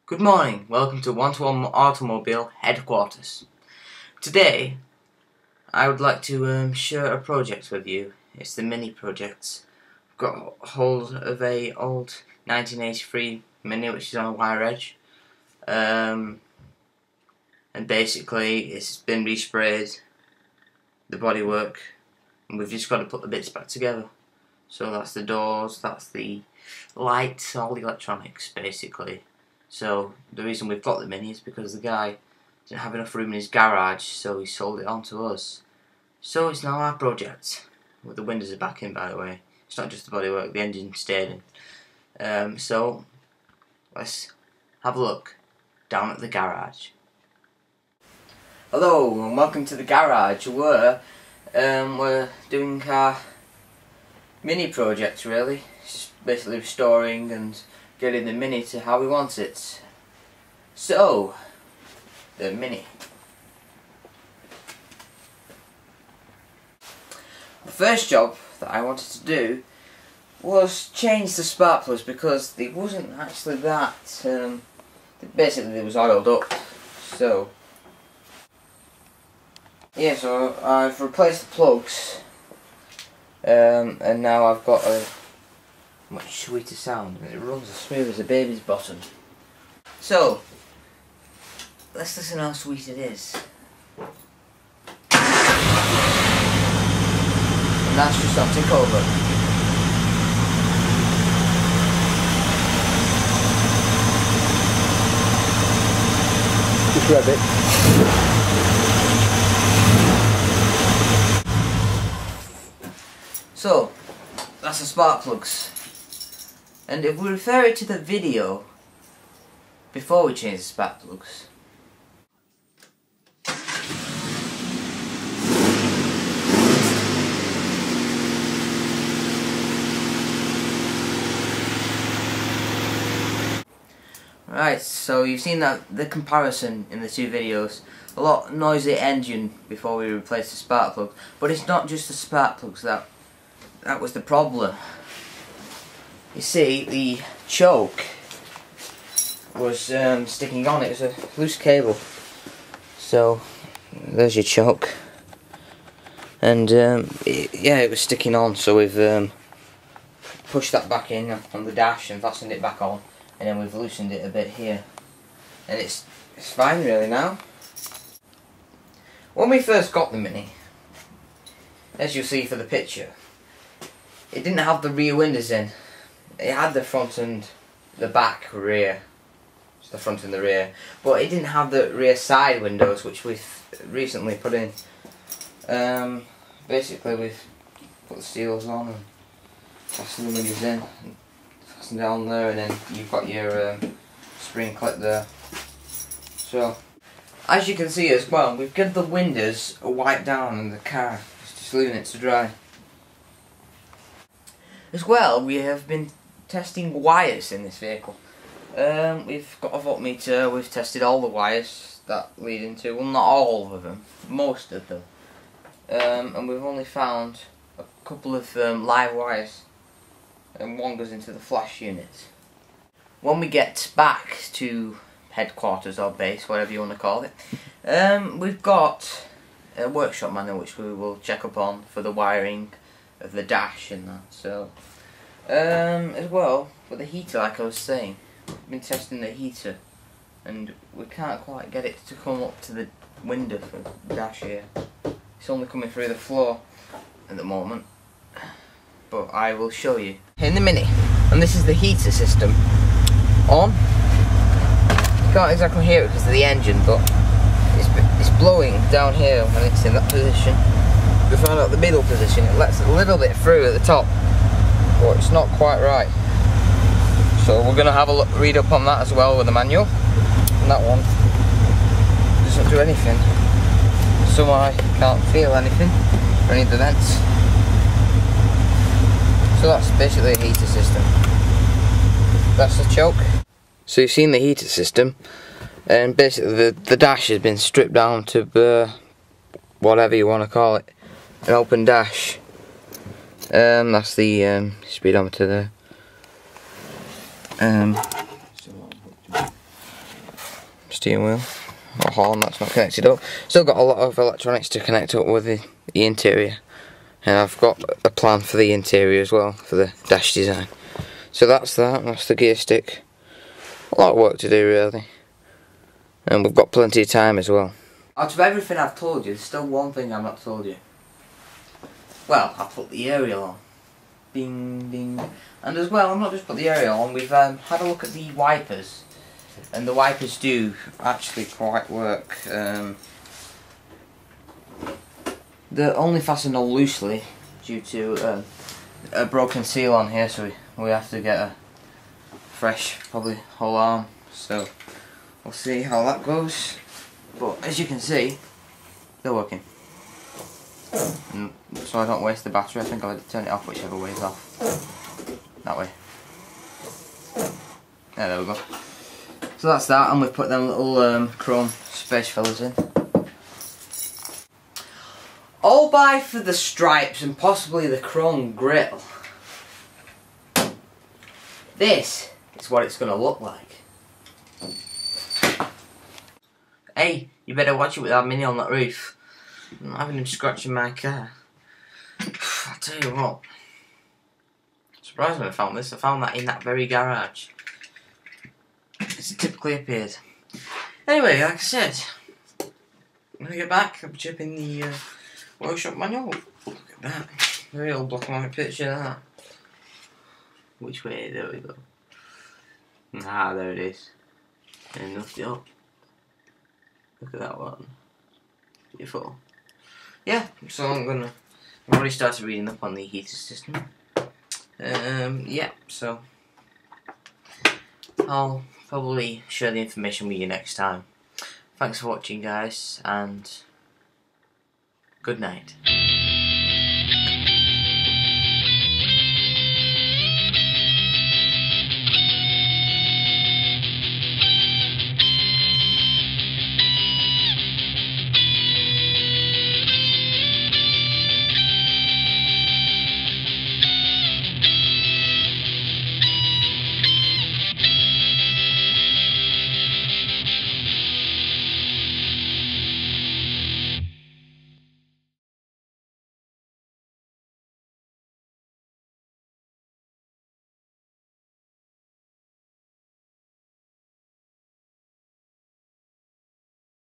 Good morning, welcome to One-to-One Automobile Headquarters. Today, I would like to share a project with you. It's the Mini project. I've got hold of a old 1983 Mini which is on a wire edge. And basically it's been resprayed, the bodywork, and we've just got to put the bits back together. So that's the doors, that's the lights, all the electronics basically. So the reason we've got the Mini is because the guy didn't have enough room in his garage, so he sold it on to us. So it's now our project. Well, the windows are back in, by the way. It's not just the bodywork, the engine stayed in. So let's have a look down at the garage. Hello and welcome to the garage where we're doing our Mini project really. It's just basically restoring and getting the Mini to how we want it. So, the Mini. The first job that I wanted to do was change the spark plugs because it wasn't actually that, basically it was oiled up. So, yeah, so I've replaced the plugs and now I've got a much sweeter sound and it runs as smooth as a baby's bottom. So, let's listen how sweet it is. And that's just on tick over. Just grab it. So, that's the spark plugs. And if we refer it to the video before we change the spark plugs, right, so you've seen that the comparison in the two videos. A lot noisy engine before we replaced the spark plug, but it's not just the spark plugs that was the problem. You see, the choke was sticking on. It was a loose cable. So there's your choke, and yeah, it was sticking on. So we've pushed that back in on the dash and fastened it back on, and then we've loosened it a bit here, and it's fine really now. When we first got the Mini, as you'll see for the picture, it didn't have the rear windows in. It had the front and the back rear, just the front and the rear, but it didn't have the rear side windows, which we've recently put in. Basically we've put the seals on and fastened the windows in, and fastened down there, and then you've got your spring clip there. So, as you can see as well, we've got the windows wiped down in the car, just leaving it to dry. As well, we have been testing wires in this vehicle. We've got a voltmeter, we've tested all the wires that lead into, well, not all of them, most of them. And we've only found a couple of live wires, and one goes into the flash unit. When we get back to headquarters or base, whatever you want to call it, we've got a workshop manual which we will check up on for the wiring of the dash and that. So as well, for the heater, like I was saying, we've been testing the heater and we can't quite get it to come up to the window for the dash here. It's only coming through the floor at the moment, but I will show you. In the Mini, and this is the heater system on. You can't exactly hear it because of the engine, but it's blowing down here when it's in that position. We found out the middle position, it lets a little bit through at the top, but it's not quite right. So we're going to have a look, read up on that as well with the manual. And that one doesn't do anything. So I can't feel anything for any of the vents. So that's basically a heater system. That's the choke. So you've seen the heater system, and basically the dash has been stripped down to whatever you want to call it, an open dash. That's the speedometer there. steering wheel. A horn that's not connected up. Still got a lot of electronics to connect up with the interior. And I've got a plan for the interior as well, for the dash design. So that's the gear stick. A lot of work to do really. And we've got plenty of time as well. Out of everything I've told you, there's still one thing I've not told you. Well, I've put the aerial on. Ding, ding. And as well, I've not just put the aerial on, we've had a look at the wipers. And the wipers do actually quite work. They're only fastened on loosely due to a broken seal on here, so we have to get a fresh, probably whole arm. So we'll see how that goes. But as you can see, they're working. So I don't waste the battery, I think I'll turn it off whichever way is off. That way. Yeah, there we go. So that's that, and we've put them little chrome space fillers in. All by for the stripes and possibly the chrome grille. This is what it's going to look like. Hey, you better watch it with that Mini on that roof. I'm not having him scratching my car. I'll tell you what. Surprised when I found this. I found that in that very garage. It's typically appeared. Anyway, like I said, when I get back, I'll be chipping the workshop manual. Look at that. Very old black and white picture of that. Which way? There we go. Ah, there it is. And nothing up. Look at that one. Beautiful. Yeah, so I've already started reading up on the heater system. Yeah, so I'll probably share the information with you next time. Thanks for watching, guys, and good night.